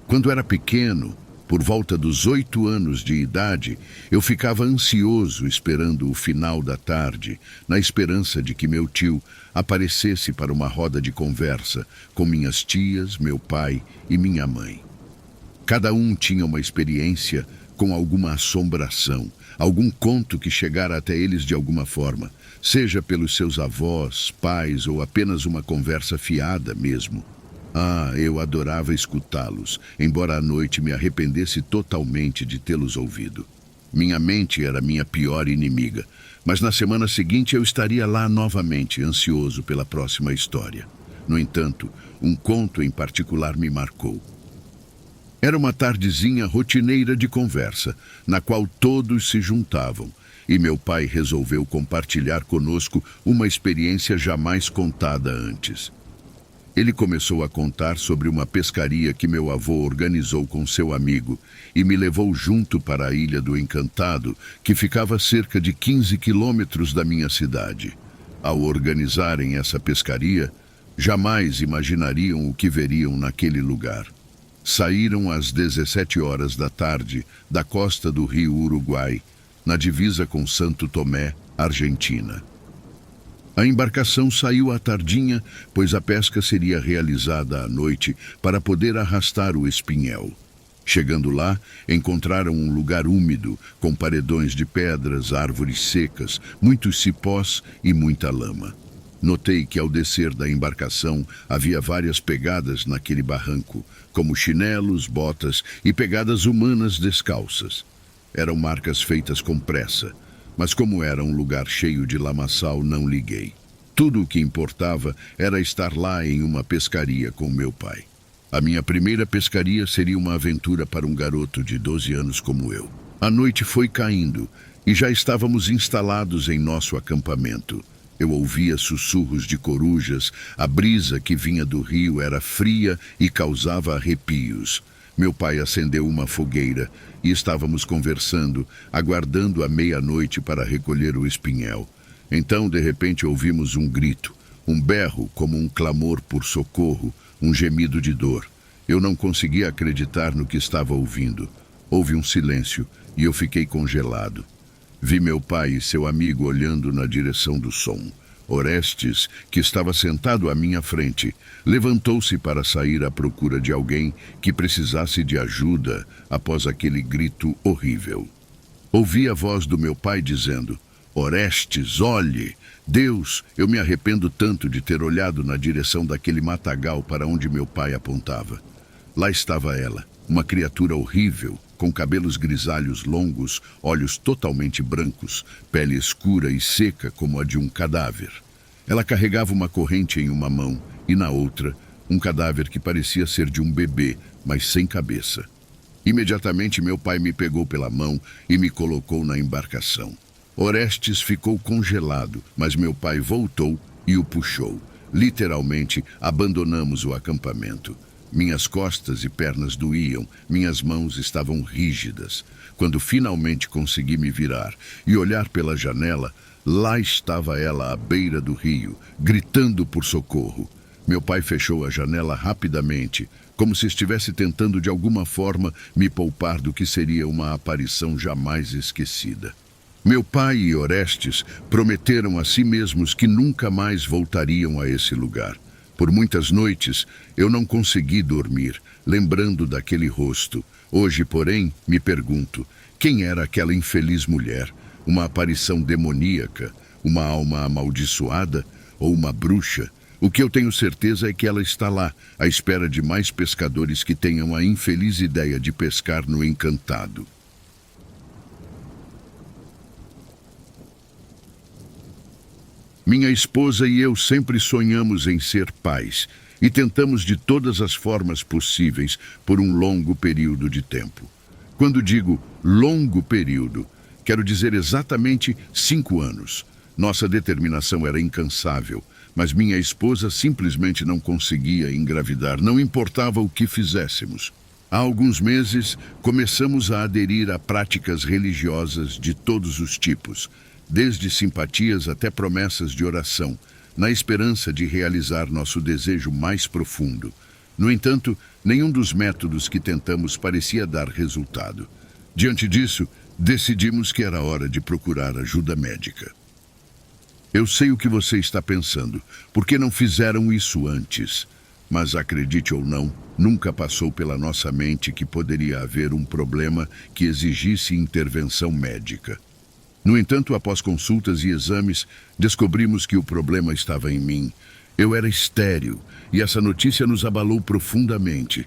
Quando era pequeno, por volta dos 8 anos de idade, eu ficava ansioso esperando o final da tarde, na esperança de que meu tio aparecesse para uma roda de conversa com minhas tias, meu pai e minha mãe. Cada um tinha uma experiência com alguma assombração, algum conto que chegara até eles de alguma forma, seja pelos seus avós, pais ou apenas uma conversa fiada mesmo. Ah, eu adorava escutá-los, embora à noite me arrependesse totalmente de tê-los ouvido. Minha mente era minha pior inimiga, mas na semana seguinte eu estaria lá novamente, ansioso pela próxima história. No entanto, um conto em particular me marcou. Era uma tardezinha rotineira de conversa, na qual todos se juntavam, e meu pai resolveu compartilhar conosco uma experiência jamais contada antes. Ele começou a contar sobre uma pescaria que meu avô organizou com seu amigo e me levou junto para a Ilha do Encantado, que ficava a cerca de 15 quilômetros da minha cidade. Ao organizarem essa pescaria, jamais imaginariam o que veriam naquele lugar. Saíram às 17 horas da tarde da costa do rio Uruguai, na divisa com Santo Tomé, Argentina. A embarcação saiu à tardinha, pois a pesca seria realizada à noite para poder arrastar o espinhel. Chegando lá, encontraram um lugar úmido, com paredões de pedras, árvores secas, muitos cipós e muita lama. Notei que ao descer da embarcação havia várias pegadas naquele barranco, como chinelos, botas e pegadas humanas descalças. Eram marcas feitas com pressa, mas como era um lugar cheio de lamaçal, não liguei. Tudo o que importava era estar lá em uma pescaria com meu pai. A minha primeira pescaria seria uma aventura para um garoto de 12 anos como eu. A noite foi caindo e já estávamos instalados em nosso acampamento. Eu ouvia sussurros de corujas, a brisa que vinha do rio era fria e causava arrepios. Meu pai acendeu uma fogueira e estávamos conversando, aguardando a meia-noite para recolher o espinhel. Então, de repente, ouvimos um grito, um berro como um clamor por socorro, um gemido de dor. Eu não conseguia acreditar no que estava ouvindo. Houve um silêncio e eu fiquei congelado. Vi meu pai e seu amigo olhando na direção do som. Orestes, que estava sentado à minha frente, levantou-se para sair à procura de alguém que precisasse de ajuda após aquele grito horrível. Ouvi a voz do meu pai dizendo: "Orestes, olhe! Deus, eu me arrependo tanto de ter olhado na direção daquele matagal para onde meu pai apontava." Lá estava ela, uma criatura horrível, com cabelos grisalhos longos, olhos totalmente brancos, pele escura e seca como a de um cadáver. Ela carregava uma corrente em uma mão e na outra, um cadáver que parecia ser de um bebê, mas sem cabeça. Imediatamente meu pai me pegou pela mão e me colocou na embarcação. Orestes ficou congelado, mas meu pai voltou e o puxou. Literalmente, abandonamos o acampamento. Minhas costas e pernas doíam, minhas mãos estavam rígidas. Quando finalmente consegui me virar e olhar pela janela, lá estava ela à beira do rio, gritando por socorro. Meu pai fechou a janela rapidamente, como se estivesse tentando de alguma forma me poupar do que seria uma aparição jamais esquecida. Meu pai e Orestes prometeram a si mesmos que nunca mais voltariam a esse lugar. Por muitas noites, eu não consegui dormir, lembrando daquele rosto. Hoje, porém, me pergunto, quem era aquela infeliz mulher? Uma aparição demoníaca? Uma alma amaldiçoada? Ou uma bruxa? O que eu tenho certeza é que ela está lá, à espera de mais pescadores que tenham a infeliz ideia de pescar no Encantado. Minha esposa e eu sempre sonhamos em ser pais e tentamos de todas as formas possíveis por um longo período de tempo. Quando digo longo período, quero dizer exatamente 5 anos. Nossa determinação era incansável, mas minha esposa simplesmente não conseguia engravidar, não importava o que fizéssemos. Há alguns meses, começamos a aderir a práticas religiosas de todos os tipos, desde simpatias até promessas de oração, na esperança de realizar nosso desejo mais profundo. No entanto, nenhum dos métodos que tentamos parecia dar resultado. Diante disso, decidimos que era hora de procurar ajuda médica. Eu sei o que você está pensando. Por que não fizeram isso antes? Mas acredite ou não, nunca passou pela nossa mente que poderia haver um problema que exigisse intervenção médica. No entanto, após consultas e exames, descobrimos que o problema estava em mim. Eu era estéril e essa notícia nos abalou profundamente.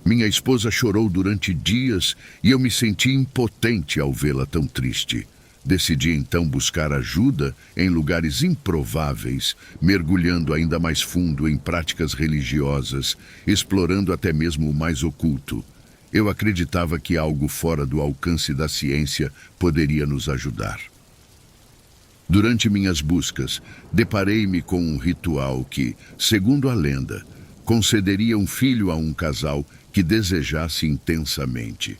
Minha esposa chorou durante dias e eu me senti impotente ao vê-la tão triste. Decidi então buscar ajuda em lugares improváveis, mergulhando ainda mais fundo em práticas religiosas, explorando até mesmo o mais oculto. Eu acreditava que algo fora do alcance da ciência poderia nos ajudar. Durante minhas buscas, deparei-me com um ritual que, segundo a lenda, concederia um filho a um casal que desejasse intensamente.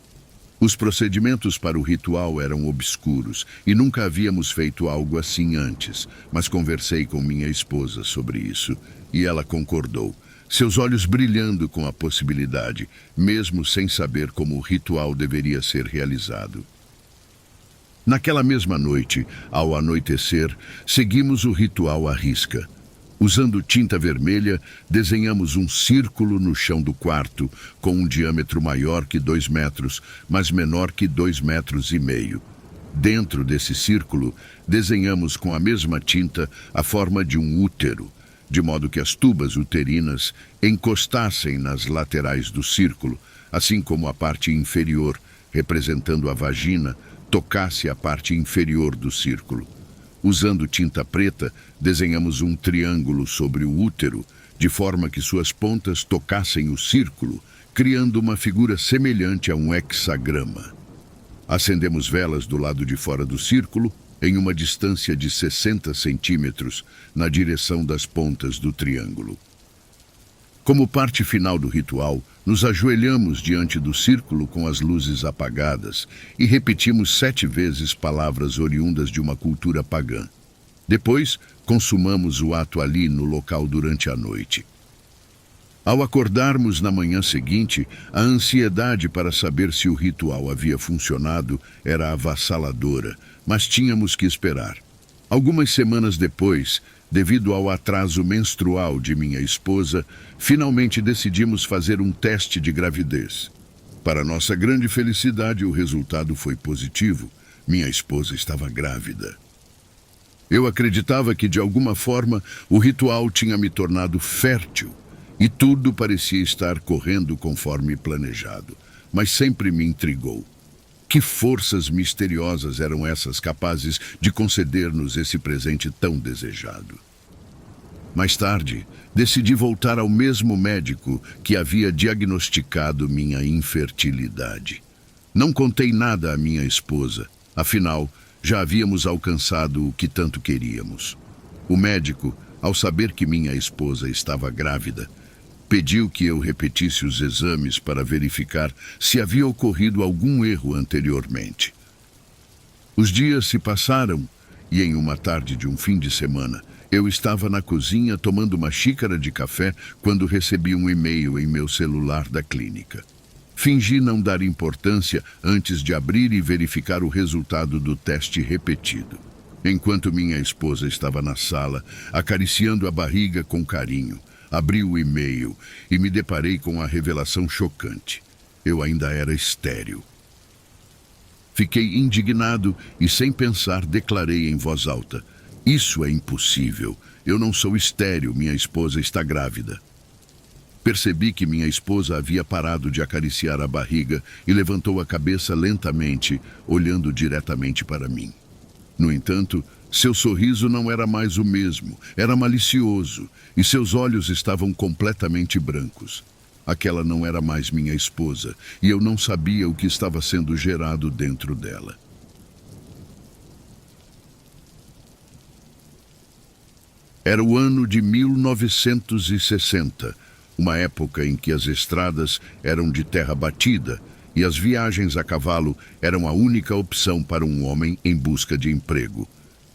Os procedimentos para o ritual eram obscuros e nunca havíamos feito algo assim antes, mas conversei com minha esposa sobre isso e ela concordou, seus olhos brilhando com a possibilidade, mesmo sem saber como o ritual deveria ser realizado. Naquela mesma noite, ao anoitecer, seguimos o ritual à risca. Usando tinta vermelha, desenhamos um círculo no chão do quarto, com um diâmetro maior que 2 metros, mas menor que 2,5 metros. Dentro desse círculo, desenhamos com a mesma tinta a forma de um útero, de modo que as tubas uterinas encostassem nas laterais do círculo, assim como a parte inferior, representando a vagina, tocasse a parte inferior do círculo. Usando tinta preta, desenhamos um triângulo sobre o útero, de forma que suas pontas tocassem o círculo, criando uma figura semelhante a um hexagrama. Acendemos velas do lado de fora do círculo, em uma distância de 60 centímetros, na direção das pontas do triângulo. Como parte final do ritual, nos ajoelhamos diante do círculo com as luzes apagadas e repetimos 7 vezes palavras oriundas de uma cultura pagã. Depois, consumamos o ato ali no local durante a noite. Ao acordarmos na manhã seguinte, a ansiedade para saber se o ritual havia funcionado era avassaladora, mas tínhamos que esperar. Algumas semanas depois, devido ao atraso menstrual de minha esposa, finalmente decidimos fazer um teste de gravidez. Para nossa grande felicidade, o resultado foi positivo. Minha esposa estava grávida. Eu acreditava que, de alguma forma, o ritual tinha me tornado fértil e tudo parecia estar correndo conforme planejado, mas sempre me intrigou. Que forças misteriosas eram essas capazes de conceder-nos esse presente tão desejado? Mais tarde, decidi voltar ao mesmo médico que havia diagnosticado minha infertilidade. Não contei nada à minha esposa, afinal, já havíamos alcançado o que tanto queríamos. O médico, ao saber que minha esposa estava grávida, pediu que eu repetisse os exames para verificar se havia ocorrido algum erro anteriormente. Os dias se passaram e, em uma tarde de um fim de semana, eu estava na cozinha tomando uma xícara de café quando recebi um e-mail em meu celular da clínica. Fingi não dar importância antes de abrir e verificar o resultado do teste repetido. Enquanto minha esposa estava na sala, acariciando a barriga com carinho, abri o e-mail e me deparei com a revelação chocante. Eu ainda era estéril. Fiquei indignado e, sem pensar, declarei em voz alta: "Isso é impossível. Eu não sou estéril, minha esposa está grávida." Percebi que minha esposa havia parado de acariciar a barriga e levantou a cabeça lentamente, olhando diretamente para mim. No entanto, seu sorriso não era mais o mesmo, era malicioso, e seus olhos estavam completamente brancos. Aquela não era mais minha esposa, e eu não sabia o que estava sendo gerado dentro dela. Era o ano de 1960, uma época em que as estradas eram de terra batida e as viagens a cavalo eram a única opção para um homem em busca de emprego.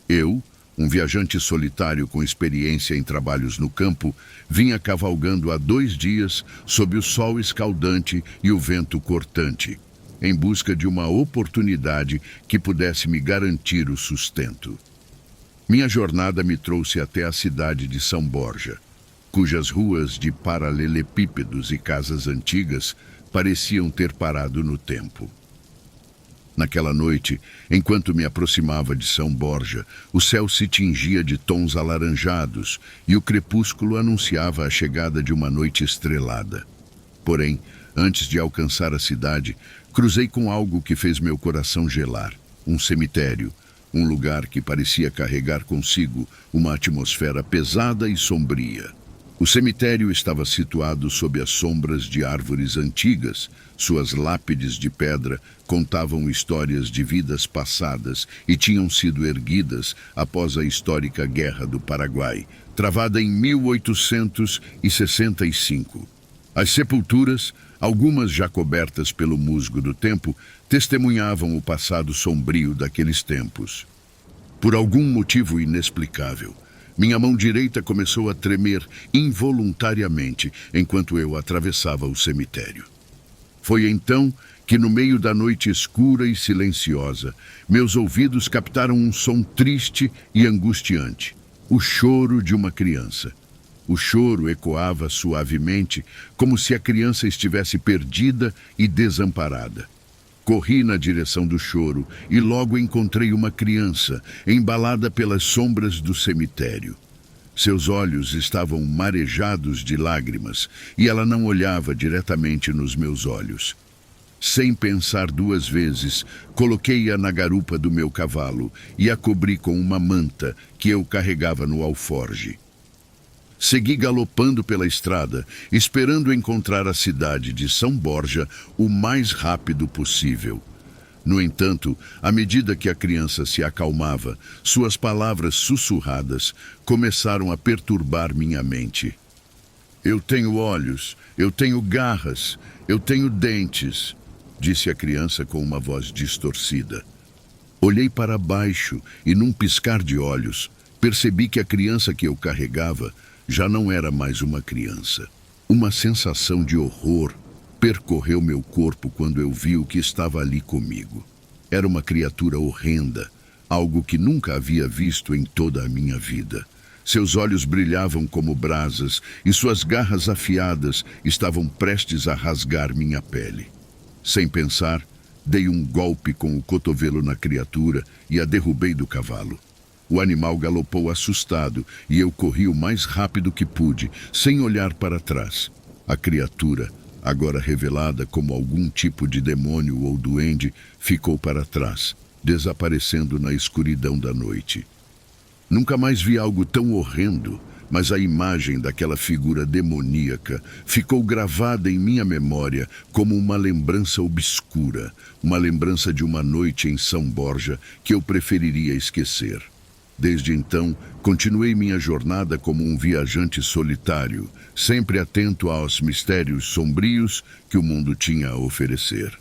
Eu, Um viajante solitário com experiência em trabalhos no campo vinha cavalgando há 2 dias sob o sol escaldante e o vento cortante, em busca de uma oportunidade que pudesse me garantir o sustento. Minha jornada me trouxe até a cidade de São Borja, cujas ruas de paralelepípedos e casas antigas pareciam ter parado no tempo. Naquela noite, enquanto me aproximava de São Borja, o céu se tingia de tons alaranjados e o crepúsculo anunciava a chegada de uma noite estrelada. Porém, antes de alcançar a cidade, cruzei com algo que fez meu coração gelar: um cemitério, um lugar que parecia carregar consigo uma atmosfera pesada e sombria. O cemitério estava situado sob as sombras de árvores antigas. Suas lápides de pedra contavam histórias de vidas passadas e tinham sido erguidas após a histórica Guerra do Paraguai, travada em 1865. As sepulturas, algumas já cobertas pelo musgo do tempo, testemunhavam o passado sombrio daqueles tempos. Por algum motivo inexplicável, minha mão direita começou a tremer involuntariamente enquanto eu atravessava o cemitério. Foi então que, no meio da noite escura e silenciosa, meus ouvidos captaram um som triste e angustiante: o choro de uma criança. O choro ecoava suavemente, como se a criança estivesse perdida e desamparada. Corri na direção do choro e logo encontrei uma criança, embalada pelas sombras do cemitério. Seus olhos estavam marejados de lágrimas e ela não olhava diretamente nos meus olhos. Sem pensar 2 vezes, coloquei-a na garupa do meu cavalo e a cobri com uma manta que eu carregava no alforge. Segui galopando pela estrada, esperando encontrar a cidade de São Borja o mais rápido possível. No entanto, à medida que a criança se acalmava, suas palavras sussurradas começaram a perturbar minha mente. "Eu tenho olhos, eu tenho garras, eu tenho dentes", disse a criança com uma voz distorcida. Olhei para baixo e, num piscar de olhos, percebi que a criança que eu carregava já não era mais uma criança. Uma sensação de horror percorreu meu corpo quando eu vi o que estava ali comigo. Era uma criatura horrenda, algo que nunca havia visto em toda a minha vida. Seus olhos brilhavam como brasas e suas garras afiadas estavam prestes a rasgar minha pele. Sem pensar, dei um golpe com o cotovelo na criatura e a derrubei do cavalo. O animal galopou assustado e eu corri o mais rápido que pude, sem olhar para trás. A criatura, agora revelada como algum tipo de demônio ou duende, ficou para trás, desaparecendo na escuridão da noite. Nunca mais vi algo tão horrendo, mas a imagem daquela figura demoníaca ficou gravada em minha memória como uma lembrança obscura, uma lembrança de uma noite em São Borja que eu preferiria esquecer. Desde então, continuei minha jornada como um viajante solitário, sempre atento aos mistérios sombrios que o mundo tinha a oferecer.